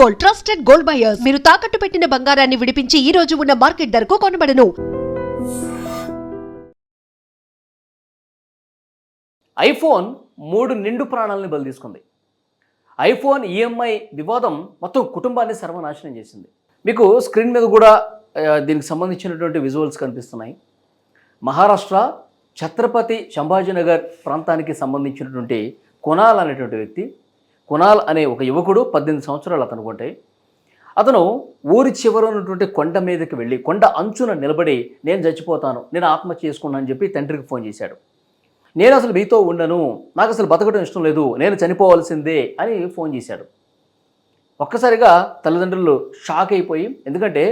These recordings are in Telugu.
Gold, trusted gold buyers. మీరు తాకట్టు పెట్టిన బంగారాన్ని విడిపించి ఈ రోజు ఉన్న మార్కెట్ ధరకు కొనబడను. ఐఫోన్ 3 నిండు ప్రాణాలని బలి తీసుకుంది. ఐఫోన్ ఈఎంఐ వివాదం మొత్తం కుటుంబాన్ని సర్వనాశనం చేసింది. మీకు స్క్రీన్ మీద కూడా దీనికి సంబంధించినటువంటి విజువల్స్ కనిపిస్తున్నాయి. మహారాష్ట్ర ఛత్రపతి సంభాజీనగర్ ప్రాంతానికి సంబంధించినటువంటి కునాల్ అనేటువంటి వ్యక్తి, కునాల్ అనే ఒక యువకుడు, 18 సంవత్సరాలు అతనుకుంటే, అతను ఊరి చివర ఉన్నటువంటి కొండ మీదకి వెళ్ళి కొండ అంచున నిలబడి నేను చచ్చిపోతాను, నేను ఆత్మహత్య చేసుకున్నాను అని చెప్పి తండ్రికి ఫోన్ చేశాడు. నేను అసలు మీతో ఉండను, నాకు అసలు బతకడం ఇష్టం లేదు, నేను చనిపోవాల్సిందే అని ఫోన్ చేశాడు. ఒక్కసారిగా తల్లిదండ్రులు షాక్ అయిపోయి, ఎందుకంటే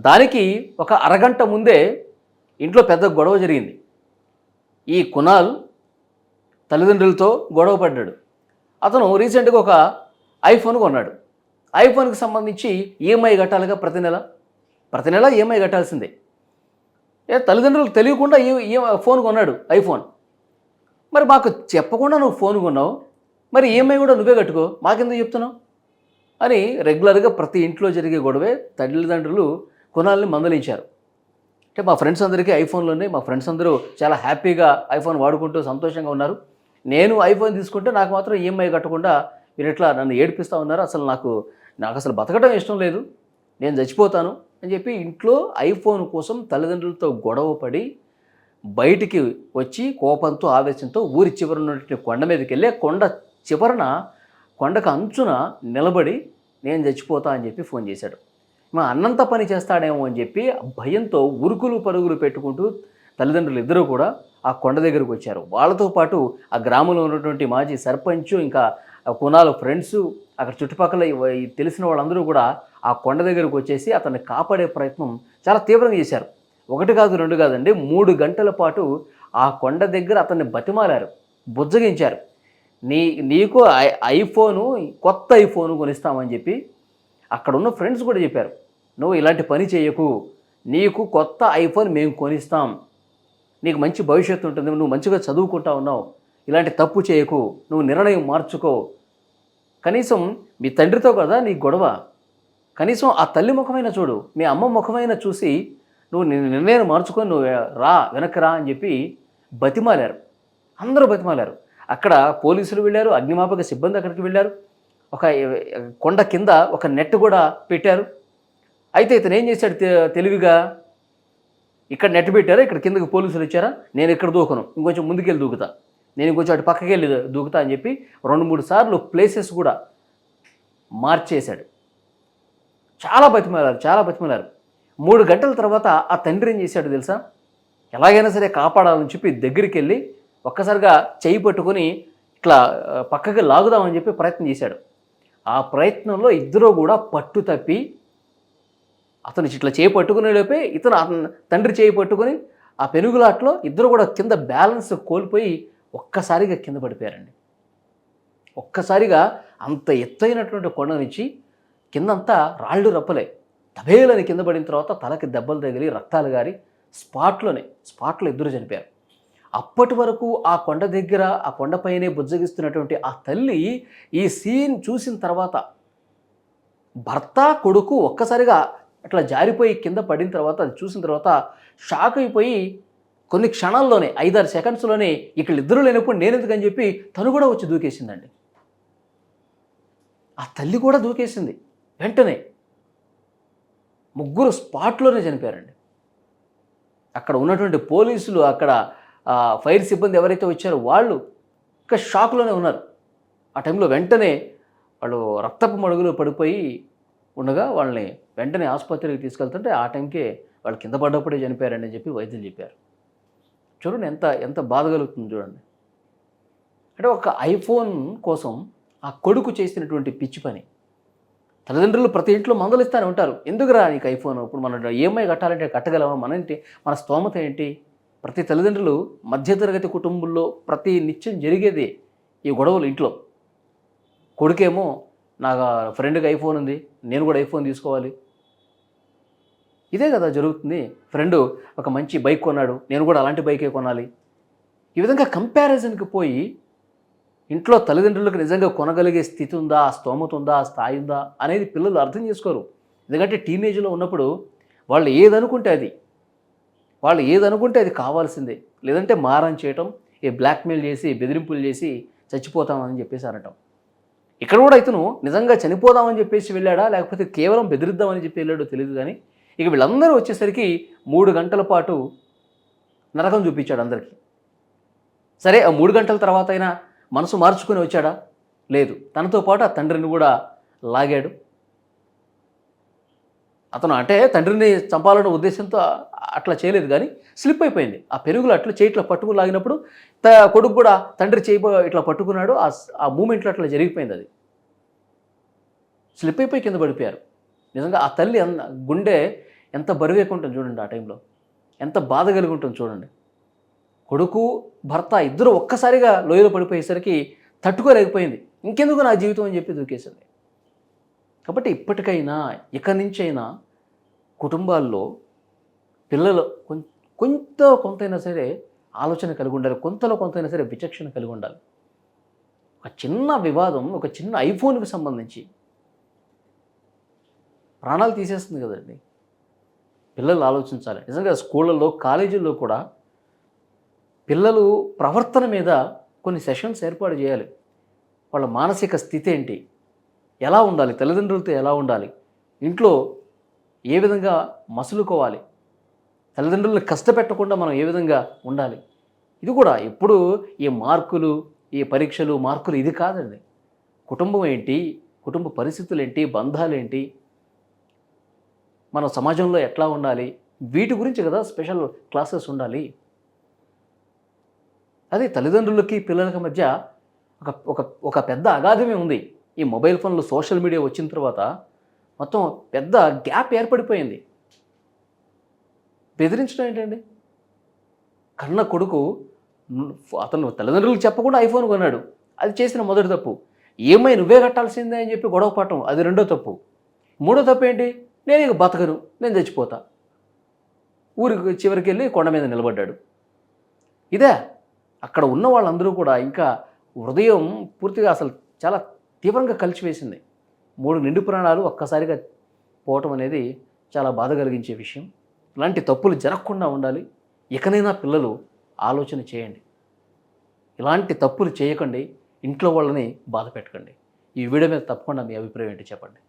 దానికి ఒక అరగంట ముందే ఇంట్లో పెద్ద గొడవ జరిగింది. ఈ కునాల్ తల్లిదండ్రులతో గొడవ పడ్డాడు. అతను రీసెంట్గా ఒక ఐఫోన్ కొన్నాడు. ఐఫోన్కి సంబంధించి ఈఎంఐ కట్టాలిగా, ప్రతి నెల ఈఎంఐ కట్టాల్సిందే. తల్లిదండ్రులకు తెలియకుండా ఈ ఫోన్ కొన్నాడు, ఐఫోన్. మరి మాకు చెప్పకుండా నువ్వు ఫోన్ కొన్నావు, మరి ఈఎంఐ కూడా నువ్వే కట్టుకో, మాకెందుకు చెప్తున్నావు అని రెగ్యులర్గా ప్రతి ఇంట్లో జరిగే గొడవే తల్లిదండ్రులు కునాల్ని మందలించారు. అంటే మా ఫ్రెండ్స్ అందరికీ ఐఫోన్లు ఉన్నాయి, మా ఫ్రెండ్స్ అందరూ చాలా హ్యాపీగా ఐఫోన్ వాడుకుంటూ సంతోషంగా ఉన్నారు, నేను ఐఫోన్ తీసుకుంటే నాకు మాత్రం ఈఎంఐ కట్టకుండా మీరు ఎట్లా నన్ను ఏడిపిస్తూ ఉన్నారు, అసలు నాకు అసలు బతకడం ఇష్టం లేదు, నేను చచ్చిపోతాను అని చెప్పి ఇంట్లో ఐఫోన్ కోసం తల్లిదండ్రులతో గొడవ పడి బయటికి వచ్చి కోపంతో ఆవేశంతో ఊరి చివర ఉన్నటువంటి కొండ మీదకి వెళ్ళి కొండ చివరన కొండకు అంచున నిలబడి నేను చచ్చిపోతా అని చెప్పి ఫోన్ చేశాడు. మా అన్నంత పని చేస్తాడేమో అని చెప్పి భయంతో ఉరుకులు పరుగులు పెట్టుకుంటూ తల్లిదండ్రులు ఇద్దరూ కూడా ఆ కొండ దగ్గరకు వచ్చారు. వాళ్ళతో పాటు ఆ గ్రామంలో ఉన్నటువంటి మాజీ సర్పంచ్, ఇంకా కునాల ఫ్రెండ్స్, అక్కడ చుట్టుపక్కల తెలిసిన వాళ్ళందరూ కూడా ఆ కొండ దగ్గరకు వచ్చేసి అతన్ని కాపాడే ప్రయత్నం చాలా తీవ్రంగా చేశారు. 1 కాదు 2 కాదండి, 3 గంటల పాటు ఆ కొండ దగ్గర అతన్ని బతిమాలారు, బుజ్జగించారు. నీకు ఐఫోను, కొత్త ఐఫోను కొనిస్తామని చెప్పి అక్కడ ఉన్న ఫ్రెండ్స్ కూడా చెప్పారు, నువ్వు ఇలాంటి పని చేయకు, నీకు కొత్త ఐఫోన్ మేము కొనిస్తాం, నీకు మంచి భవిష్యత్తు ఉంటుంది, నువ్వు మంచిగా చదువుకుంటా ఉన్నావు, ఇలాంటి తప్పు చేయకు, నువ్వు నిర్ణయం మార్చుకో, కనీసం మీ తండ్రితో కదా నీ గొడవ, కనీసం ఆ తల్లి ముఖమైన చూడు, మీ అమ్మ ముఖమైన చూసి నువ్వు నిర్ణయం మార్చుకొని నువ్వు వెనక్కి రా అని చెప్పి బతిమాలారు. అందరూ బతిమాలారు. అక్కడ పోలీసులు వెళ్ళారు, అగ్నిమాపక సిబ్బంది అక్కడికి వెళ్ళారు, ఒక కొండ కింద ఒక నెట్ కూడా పెట్టారు. అయితే ఇతను ఏం చేశాడు తెలివిగా, ఇక్కడ నెట్ పెట్టారా, ఇక్కడ కిందకి పోలీసులు వచ్చారా, నేను ఇక్కడ దూకను, ఇంకొంచెం ముందుకెళ్ళి దూకుతా, నేను ఇంకొంచెం అటు పక్కకి వెళ్ళి దూకుతా అని చెప్పి 2-3 సార్లు ప్లేసెస్ కూడా మార్చేశాడు. చాలా బతిమాలారు. 3 గంటల తర్వాత ఆ తండ్రి ఏం చేశాడు తెలుసా, ఎలాగైనా సరే కాపాడాలని చెప్పి దగ్గరికి వెళ్ళి ఒక్కసారిగా చేయి పట్టుకొని ఇట్లా పక్కకి లాగుదామని చెప్పి ప్రయత్నం చేశాడు. ఆ ప్రయత్నంలో ఇద్దరూ కూడా పట్టు తప్పి అతను ఇట్లా చేయి పట్టుకునే లోపే ఇతను తండ్రి చేయి పట్టుకొని ఆ పెనుగులాట్లో ఇద్దరు కూడా కింద బ్యాలెన్స్ కోల్పోయి ఒక్కసారిగా కింద పడిపోయారండి. ఒక్కసారిగా అంత ఎత్తైనటువంటి కొండ నుంచి కిందంతా రాళ్ళు రప్పలే, దబేలని కింద పడిన తర్వాత తలకి దెబ్బలు తగిలి రక్తాలు గారి స్పాట్లో ఇద్దరు చనిపోయారు. అప్పటి వరకు ఆ కొండ దగ్గర ఆ కొండపైనే బుజ్జగిస్తున్నటువంటి ఆ తల్లి ఈ సీన్ చూసిన తర్వాత భర్త కొడుకు ఒక్కసారిగా అట్లా జారిపోయి కింద పడిన తర్వాత అది చూసిన తర్వాత షాక్ అయిపోయి కొన్ని క్షణాల్లోనే 5-6 సెకండ్స్లోనే ఇక్కడ ఇద్దరు లేనప్పుడు నేను ఎందుకని చెప్పి తను కూడా వచ్చి దూకేసిందండి. ఆ తల్లి కూడా దూకేసింది. వెంటనే ముగ్గురు స్పాట్లోనే చనిపోయారండి. అక్కడ ఉన్నటువంటి పోలీసులు, అక్కడ ఫైర్ సిబ్బంది ఎవరైతే వచ్చారో వాళ్ళు ఇంకా షాక్లోనే ఉన్నారు. ఆ టైంలో వెంటనే వాళ్ళు రక్తపు మడుగులో పడిపోయి ఉండగా వాళ్ళని వెంటనే ఆసుపత్రికి తీసుకెళ్తుంటే ఆ టైంకే వాళ్ళు కింద పడ్డప్పుడే చనిపోయారని చెప్పి వైద్యులు చెప్పారు. చూడండి ఎంత బాధ కలుగుతుంది చూడండి. అంటే ఒక ఐఫోన్ కోసం ఆ కొడుకు చేసినటువంటి పిచ్చి పని. తల్లిదండ్రులు ప్రతి ఇంట్లో మందలిస్తూనే ఉంటారు, ఎందుకురా నీకు ఐఫోన్, ఇప్పుడు మనం ఈఎంఐ కట్టాలంటే కట్టగలమా, మన స్తోమత ఏంటి. ప్రతి తల్లిదండ్రులు మధ్యతరగతి కుటుంబంలో ప్రతి నిత్యం జరిగేది ఈ గొడవలు. ఇంట్లో కొడుకేమో నాకు ఫ్రెండ్కి ఐఫోన్ ఉంది, నేను కూడా ఐఫోన్ తీసుకోవాలి, ఇదే కదా జరుగుతుంది. ఫ్రెండు ఒక మంచి బైక్ కొన్నాడు, నేను కూడా అలాంటి బైకే కొనాలి. ఈ విధంగా కంపారిజన్కి పోయి ఇంట్లో తల్లిదండ్రులకు నిజంగా కొనగలిగే స్థితి ఉందా, ఆ స్తోమత ఉందా, ఆ స్థాయి ఉందా అనేది పిల్లలు అర్థం చేసుకోరు. ఎందుకంటే టీనేజ్లో ఉన్నప్పుడు వాళ్ళు ఏదనుకుంటే అది వాళ్ళు ఏదనుకుంటే అది కావాల్సిందే. లేదంటే మారం చేయటం, ఈ బ్లాక్‌మెయిల్ చేసి, బెదిరింపులు చేసి చచ్చిపోతామని చెప్పేసి అనటం. ఇక్కడ కూడా ఇతను నిజంగా చనిపోదామని చెప్పేసి వెళ్ళాడా? లేకపోతే కేవలం బెదిరిద్దామని చెప్పి వెళ్ళాడో తెలీదు గానీ, ఇక వీళ్ళందరూ వచ్చేసరికి 3 గంటల పాటు నరకం చూపించాడు అందరికీ. సరే ఆ 3 గంటల తర్వాతైనా మనసు మార్చుకొని వచ్చాడా? లేదు. తనతో పాటు ఆ తండ్రిని కూడా లాగాడు. అతను అంటే తండ్రిని చంపాలన్న ఉద్దేశంతో అట్లా చేయలేదు గానీ, స్లిప్ అయిపోయింది. ఆ పెరుగులో అట్లా చేయి ఇట్లా పట్టుకొని లాగినప్పుడు కొడుకు కూడా తండ్రి చేయి ఇట్లా పట్టుకున్నాడు. ఆ మూమెంట్‌లో అట్లా జరిగిపోయిందది. స్లిప్ అయిపోయి కింద పడిపోయారు. నిజంగా ఆ తల్లి గుండె ఎంత బరువెక్కుంటుంది చూడండి ఆ టైంలో. ఎంత బాధ కలిగి ఉంటుంది చూడండి. కొడుకు, భర్త ఇద్దరు ఒక్కసారిగా లోయలో పడిపోయేసరికి తట్టుకోలేకపోయింది. ఇంకెందుకు నా జీవితం అని చెప్పి దూకేసింది. కాబట్టి ఇప్పటికైనా ఇక నుంచైనా కుటుంబాల్లో పిల్లలు కొంతైనా సరే ఆలోచన కలిగి ఉండాలి. కొంతలో కొంతైనా సరే విచక్షణ కలిగి ఉండాలి. ఒక చిన్న వివాదం, ఒక చిన్న ఐఫోన్‌కి సంబంధించి ప్రాణాలు తీసేస్తుంది కదండి. పిల్లలు ఆలోచించాలి. నిజంగా స్కూళ్ళల్లో, కాలేజీల్లో కూడా పిల్లలు ప్రవర్తన మీద కొన్ని సెషన్స్ ఏర్పాటు చేయాలి. వాళ్ళ మానసిక స్థితి ఏంటి? ఎలా ఉండాలి? తల్లిదండ్రులతో ఎలా ఉండాలి? ఇంట్లో ఏ విధంగా మసులుకోవాలి? తల్లిదండ్రులను కష్టపెట్టకుండా మనం ఏ విధంగా ఉండాలి? ఇది కూడా ఎప్పుడు ఈ మార్కులు, ఈ పరీక్షలు, మార్కులు ఇది కాదండి. కుటుంబం ఏంటి? కుటుంబ పరిస్థితులు ఏంటి? బంధాలేంటి? మనం సమాజంలో ఎట్లా ఉండాలి? వీటి గురించి కదా స్పెషల్ క్లాసెస్ ఉండాలి. అదే తల్లిదండ్రులకి, పిల్లలకి మధ్య ఒక పెద్ద అగాధమే ఉంది. ఈ మొబైల్ ఫోన్లు, సోషల్ మీడియా వచ్చిన తర్వాత మొత్తం పెద్ద గ్యాప్ ఏర్పడిపోయింది. బెదిరించడం ఏంటండి? కన్న కొడుకు అతను తల్లిదండ్రులకు చెప్పకుండా ఐఫోన్ కొన్నాడు. అది చేసిన మొదటి తప్పు. ఈఎంఐ నువ్వే కట్టాల్సిందే అని చెప్పి గొడవ పడటం అది రెండో తప్పు. మూడో తప్పు ఏంటి? నేను ఇక బతకను, నేను చచ్చిపోతా. ఊరికి చివరికి వెళ్ళి కొండ మీద నిలబడ్డాడు. ఇదే అక్కడ ఉన్న వాళ్ళందరూ కూడా ఇంకా హృదయం పూర్తిగా అసలు చాలా తీవ్రంగా కలిచివేసింది. 3 నిండు ప్రాణాలు ఒక్కసారిగా పోవటం అనేది చాలా బాధ కలిగించే విషయం. ఇలాంటి తప్పులు జరగకుండా ఉండాలి. ఇకనైనా పిల్లలు ఆలోచన చేయండి. ఇలాంటి తప్పులు చేయకండి. ఇంట్లో వాళ్ళని బాధ పెట్టకండి. ఈ వీడియో మీద తప్పకుండా మీ అభిప్రాయం ఏంటి చెప్పండి.